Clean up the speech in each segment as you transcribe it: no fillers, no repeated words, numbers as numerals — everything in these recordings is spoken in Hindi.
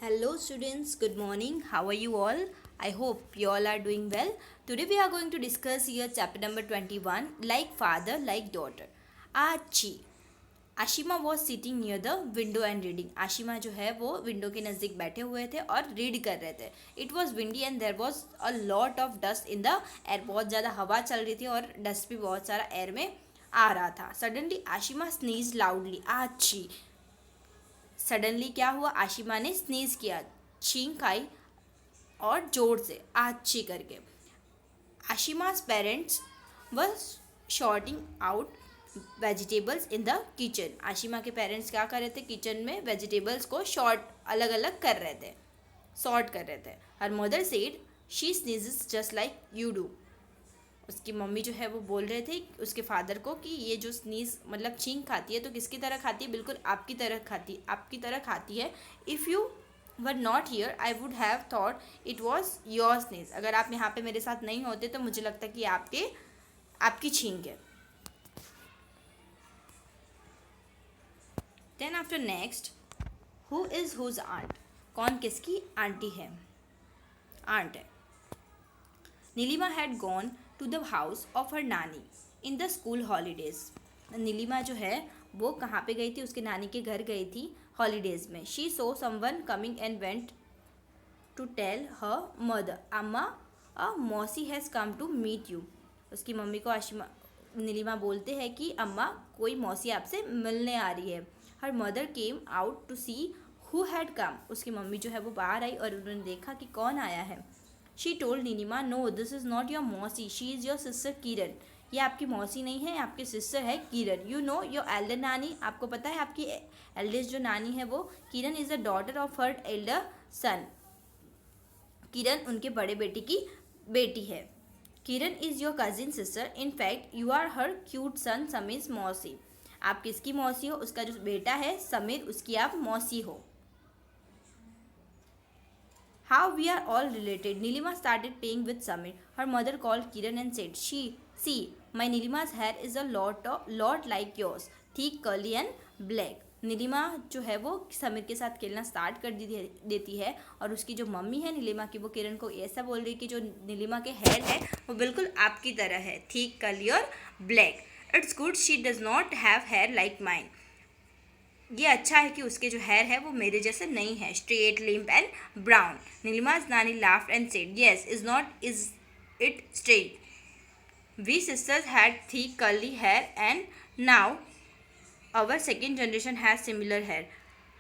Hello students, good morning. How are you all? I hope you all are doing well. Today we are going to discuss here chapter number 21, like father, like daughter. Achi. Ashima was sitting near the window and reading. Ashima जो है वो विंडो के नज़दीक बैठे हुए थे और रीड कर रहे थे. It was windy and there was a lot of dust in the air. बहुत ज़्यादा हवा चल रही थी और डस्ट भी बहुत सारा एयर में आ रहा था. Suddenly Ashima sneeze loudly. Achoo. Suddenly क्या हुआ? आशिमा ने स्नीज किया, छींक आई और जोर से आची करके. Ashima's parents were sorting out vegetables in the kitchen. Ashima के पेरेंट्स क्या कर रहे थे? किचन में वेजिटेबल्स को शॉर्ट अलग अलग कर रहे थे, सॉर्ट कर रहे थे. Her mother said she sneezes just like you do. उसकी मम्मी जो है वो बोल रहे थे उसके फादर को कि ये जो स्नीज मतलब छींक खाती है तो किसकी तरह खाती है? बिल्कुल आपकी तरह खाती है. If you were not here I would have thought it was your sneeze. अगर आप यहाँ पे मेरे साथ नहीं होते तो मुझे लगता कि आपकी छींक है. Then after next, who is whose aunt. कौन किसकी आंटी है? आंट है. Nilima had gone to the house of her nani in the school holidays. Nilima जो है वो कहाँ पे गई थी? उसके नानी के घर गई थी हॉलीडेज में. She saw someone coming and went to tell her mother अम्मा अ मौसी has come to meet you. उसकी मम्मी को नीलिमा बोलते हैं कि अम्मा कोई मौसी आपसे मिलने आ रही है. Her mother came out to see who had come. उसकी मम्मी जो है वो बाहर आई और उन्होंने देखा कि कौन आया है. She told Neelima no this is not your मौसी, she is your sister Kiran. ये आपकी मौसी नहीं है, आपकी सिस्टर है Kiran. You know your elder नानी. आपको पता है आपकी एल्डेस्ट जो नानी है वो Kiran is the daughter of her elder son. Kiran उनके बड़े बेटे की बेटी है. Kiran is your cousin sister. In fact you are her cute son Sameer mausi. आप किसकी मौसी हो? उसका जो बेटा है समीर, उसकी आप मौसी हो. How we are all related. Nilima started playing with Samir. Her mother called Kiran and said, See, my Nilima's hair is a lot like yours, thick, curly and black. Nilima जो है वो समीर के साथ खेलना स्टार्ट कर देती है और उसकी जो मम्मी है नीलिमा की वो किरण को ऐसा बोल रही है कि जो नीलिमा के हेयर है वो बिल्कुल आपकी तरह है, थिक, कर्ली और black. It's good she does not have hair like mine. ये अच्छा है कि उसके जो हेयर है वो मेरे जैसे नहीं है, स्ट्रेट, लिम्प एंड ब्राउन. नीलिमा's नानी laughed and said, yes, is it straight? We sisters had thick curly hair and now our second generation has similar hair.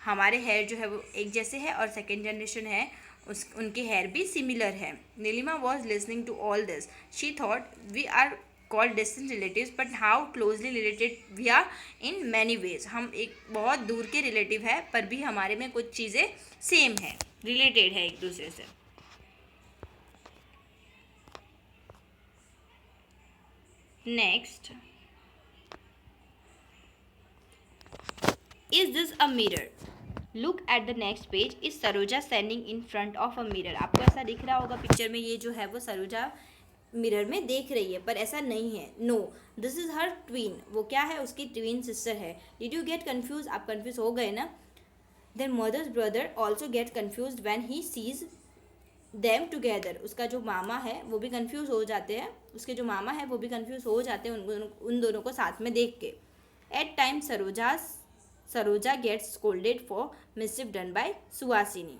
हमारे हेयर जो है वो एक जैसे है और सेकेंड जनरेशन है उनके हेयर भी सिमिलर है. Neelima was listening to all this. She thought we are called distant relatives but how closely related we are in many ways. हम एक बहुत दूर के रिलेटिव है पर भी हमारे में कुछ चीज़ें सेम है, रिलेटेड है एक दूसरे से. Next, is this a mirror? Look at the next page. Is Saroja standing in front of a mirror. आपको ऐसा दिख रहा होगा पिक्चर में, ये जो है वो सरोजा मिरर में देख रही है पर ऐसा नहीं है. No, this is her twin. वो क्या है? उसकी ट्वीन सिस्टर है. Did you get confuse? आप कन्फ्यूज हो गए ना? Then mother's brother also get confuse when he sees them together. उसका जो मामा है वो भी कन्फ्यूज हो जाते हैं, उसके जो मामा है वो भी कन्फ्यूज हो जाते हैं उन दोनों को साथ में देख के. At time Saroja gets scolded for mischief done by Suhasini.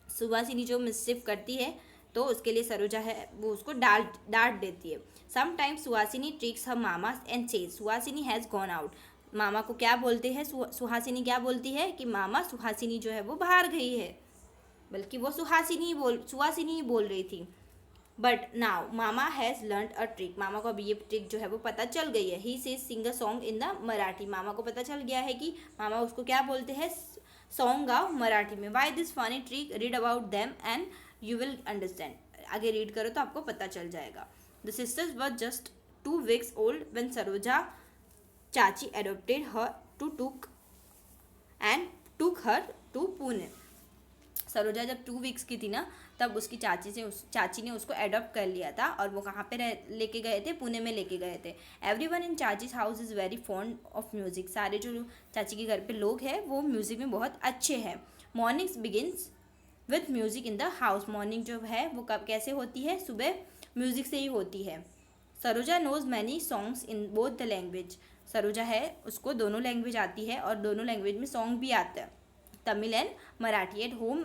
Suhasini जो मिसचिफ करती है तो उसके लिए सरोजा है वो उसको डांट देती है. Sometimes Suhasini tricks her mama and says Suhasini has gone out. मामा को क्या बोलते हैं? सुहासिनी क्या बोलती है कि मामा सुहासिनी जो है वो बाहर गई है, बल्कि वो सुहासिनी ही बोल रही थी. But now mama has learn a trick. मामा को अभी ये ट्रिक जो है वो पता चल गई है. He says sing a song in the Marathi. मामा को पता चल गया है कि मामा उसको क्या बोलते हैं, सॉन्ग गाओ मराठी में. Why this funny trick? Read about them and you will understand. आगे रीड करो तो आपको पता चल जाएगा. The sisters were just 2 weeks old when Saroja चाची एडोप्टेड हर टूक हर टू पुणे. सरोजा जब 2 weeks की थी ना तब उसकी चाची ने उसको एडॉप्ट कर लिया था और वो कहाँ पे लेके गए थे? पुणे में लेके गए थे. Everyone in chachi's house is very fond of music. सारे जो चाची के घर पे लोग हैं वो म्यूज़िक में बहुत अच्छे हैं. Mornings begins with music in the house. Morning जो है वो कब कैसे होती है, सुबह म्यूजिक से ही होती है। Saroja knows many songs in both the language. Saroja है उसको दोनों लैंग्वेज आती है और दोनों लैंग्वेज में सॉन्ग भी आता है, Tamil and Marathi. At home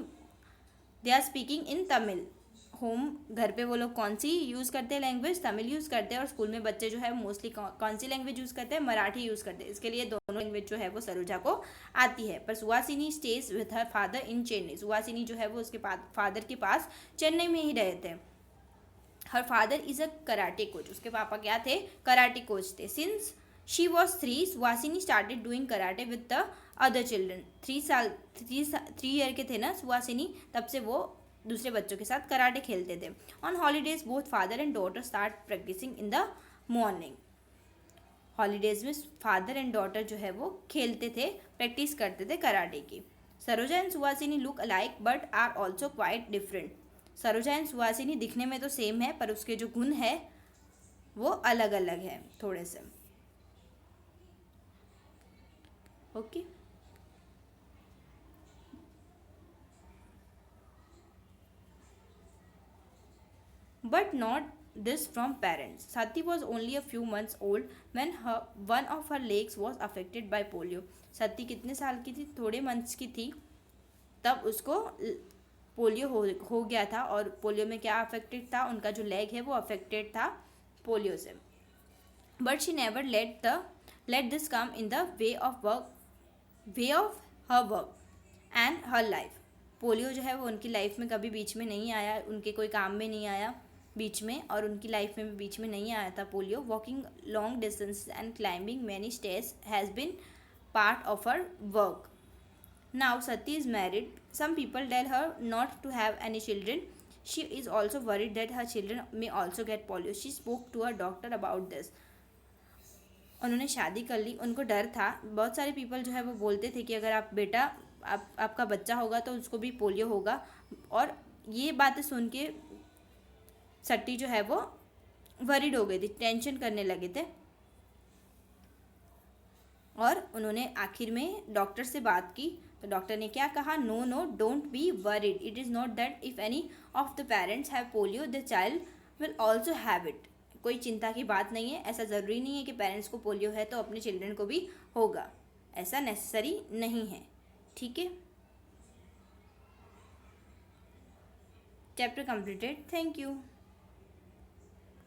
they are speaking in Tamil. Home घर पे वो लोग कौन सी यूज़ करते हैं लैंग्वेज, तमिल यूज़ करते हैं, और स्कूल में बच्चे जो है मोस्टली कौन सी लैंग्वेज यूज़ करते हैं, मराठी यूज़ करते हैं। इसके लिए दोनों लैंग्वेज जो है वो सरोजा को आती है। पर Suhasini stage with her father in Chennai. Suhasini जो है वो उसके फादर के पास चेन्नई में ही रहते हैं। Her father is a karate coach. उसके पापा क्या थे, कराटे कोच थे। Since she was 3 Suhasini started doing karate with the other children. 3 year के थे ना सुहासिनी, तब से वो दूसरे बच्चों के साथ कराटे खेलते थे। On holidays both father and daughter start practicing in the morning. Holidays में फादर एंड डॉटर जो है वो खेलते थे, प्रैक्टिस करते थे कराटे की। Saroja and Suhasini look alike but are also quite different. Saroja and Suhasini दिखने में तो सेम है, पर उसके जो गुण है वो अलग अलग है थोड़े से। Okay but not this from parents. Sati was only a few months old when one of her legs was affected by polio. सती कितने साल की थी, थोड़े मंथ्स की थी, तब उसको पोलियो हो गया था। और पोलियो में क्या अफेक्टेड था, उनका जो लेग है वो अफेक्टेड था पोलियो से। But she never let this come in the way of her work and her life. Polio जो है वो उनकी लाइफ में कभी बीच में नहीं आया, उनके कोई काम में नहीं आया बीच में, और उनकी लाइफ में भी बीच में नहीं आया था polio. Walking long distance and climbing many stairs has been part of her work. Now Sati is married. Some people tell her not to have any children. She is also worried that her children may also get polio. She spoke to her doctor about this. उन्होंने शादी कर ली, उनको डर था। बहुत सारे पीपल जो है वो बोलते थे कि अगर आप बेटा आपका बच्चा होगा तो उसको भी पोलियो होगा। और ये बातें सुन के सट्टी जो है वो वरीड हो गई थी, टेंशन करने लगे थे। और उन्होंने आखिर में डॉक्टर से बात की, तो डॉक्टर ने क्या कहा, no no don't be worried. It is not that if any of the parents have polio the child will also have it. कोई चिंता की बात नहीं है, ऐसा ज़रूरी नहीं है कि पेरेंट्स को पोलियो है तो अपने चिल्ड्रन को भी होगा, ऐसा नेसेसरी नहीं है। ठीक है, चैप्टर कंप्लीटेड। Thank you.